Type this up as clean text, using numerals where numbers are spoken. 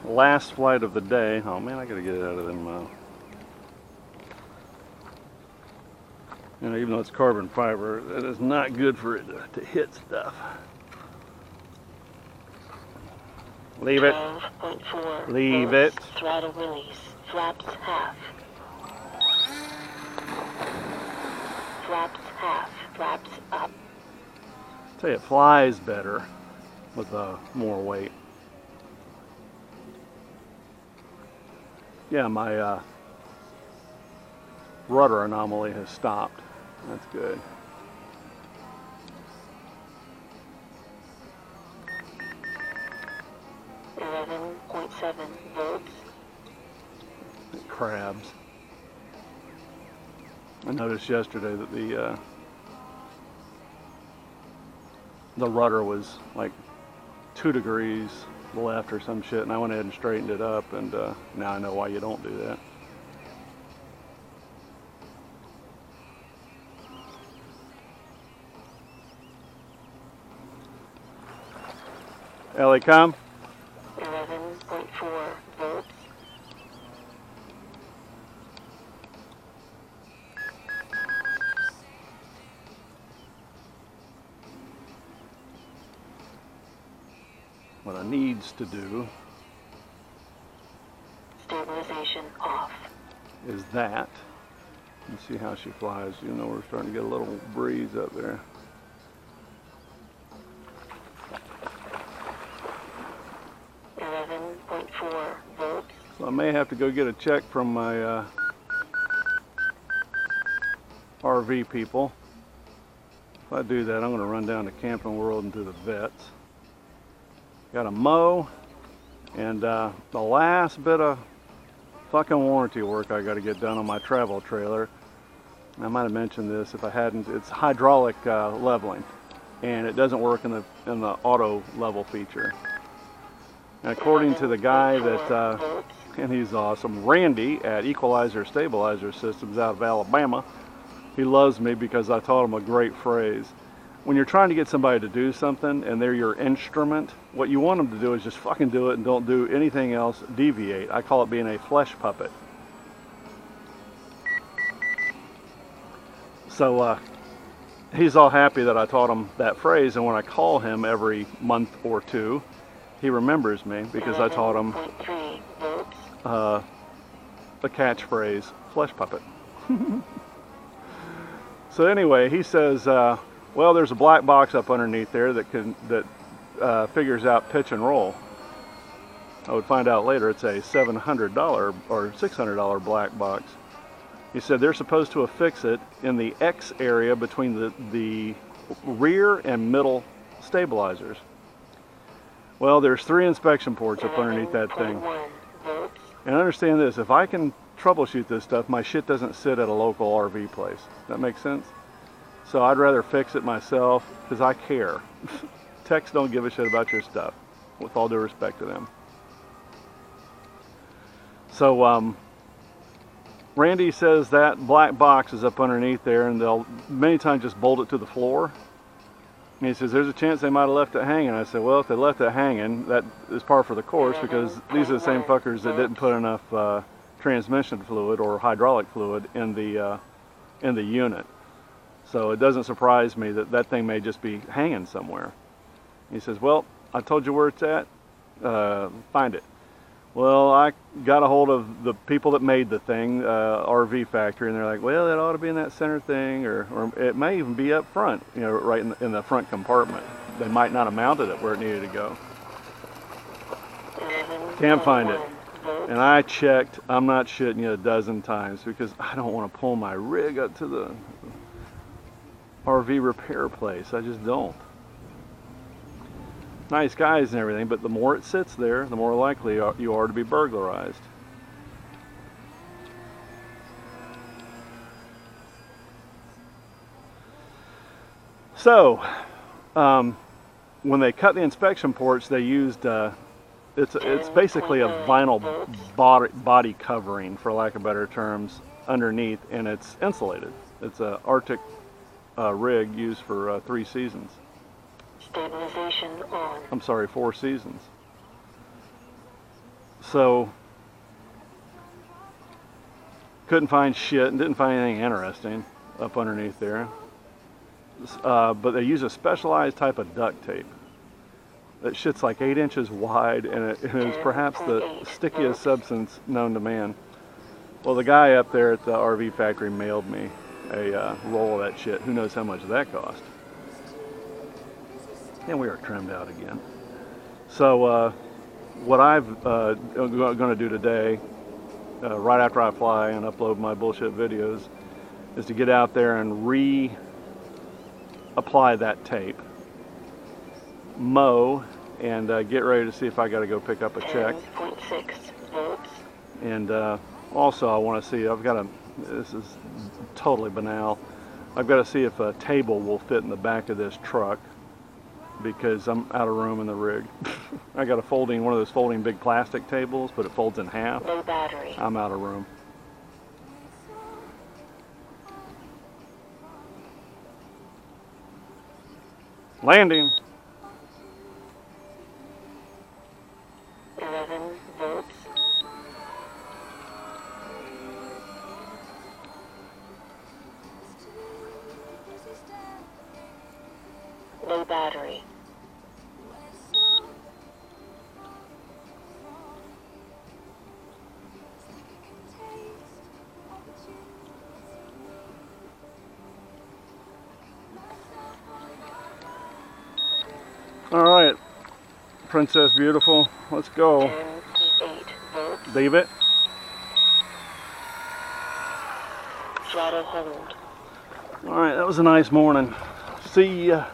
last flight of the day. Oh man, I gotta get it out of them. You know, even though it's carbon fiber, it is not good for it to hit stuff. Leave it. 12.4 Leave volts, it. Throttle release. Flaps half. Flaps half. Flaps up. I tell you, it flies better with more weight. Yeah, my rudder anomaly has stopped. That's good. .7 volts. Crabs. I noticed yesterday that the rudder was like 2 degrees left or some shit, and I went ahead and straightened it up, and now I know why you don't do that. Ellie, come. 11.4 volts. What I needs to do Stabilization off. is that. Let's see how she flies. You know, we're starting to get a little breeze up there. Volts. So I may have to go get a check from my RV people. If I do that, I'm going to run down to Camping World and do the vets. Got a mow, and the last bit of fucking warranty work I got to get done on my travel trailer. I might have mentioned this if I hadn't. It's hydraulic leveling, and it doesn't work in the auto level feature. And according to the guy that, and he's awesome, Randy at Equalizer Stabilizer Systems out of Alabama, he loves me because I taught him a great phrase. When you're trying to get somebody to do something and they're your instrument, what you want them to do is just fucking do it and don't do anything else, deviate. I call it being a flesh puppet. So he's all happy that I taught him that phrase, and when I call him every month or two, he remembers me because I taught him the catchphrase, flesh puppet. So anyway, he says, well, there's a black box up underneath there that figures out pitch and roll. I would find out later it's a $700 or $600 black box. He said they're supposed to affix it in the X area between the rear and middle stabilizers. Well, there's 3 inspection ports up underneath that thing. And understand this, if I can troubleshoot this stuff, my shit doesn't sit at a local RV place. That makes sense? So I'd rather fix it myself because I care. Techs don't give a shit about your stuff, with all due respect to them. So Randy says that black box is up underneath there, and they'll many times just bolt it to the floor. And he says there's a chance they might have left it hanging. I said, well, if they left it hanging, that is par for the course, because these are the same fuckers that didn't put enough transmission fluid or hydraulic fluid in the unit. So it doesn't surprise me that that thing may just be hanging somewhere. He says, well, I told you where it's at. Find it. Well, I got a hold of the people that made the thing, RV factory, and they're like, well, it ought to be in that center thing, or it may even be up front, you know, right in the front compartment. They might not have mounted it where it needed to go. Can't find it. And I checked, I'm not shitting you, a dozen times, because I don't want to pull my rig up to the RV repair place. I just don't. Nice guys and everything, but the more it sits there, the more likely you are to be burglarized. So, when they cut the inspection ports, they used it's basically a vinyl body covering, for lack of better terms, underneath, and it's insulated. It's an Arctic rig used for 3 seasons. Stabilization on. I'm sorry, 4 seasons. So couldn't find shit and didn't find anything interesting up underneath there. But they use a specialized type of duct tape. That shit's like 8 inches wide, and it is perhaps the stickiest substance known to man. Well, the guy up there at the RV factory mailed me a roll of that shit. Who knows how much that cost? And we are trimmed out again. So what I'm going to do today, right after I fly and upload my bullshit videos, is to get out there and re-apply that tape, mow, and get ready to see if I got to go pick up a check. 10.6 volts. And also I want to see, this is totally banal, I've got to see if a table will fit in the back of this truck, because I'm out of room in the rig. I got one of those folding big plastic tables, but it folds in half. Low battery. I'm out of room. Landing. 11 volts. Low battery. All right, Princess Beautiful, let's go. 10.8 volts. Leave it. Throttle hold. All right, that was a nice morning. See ya.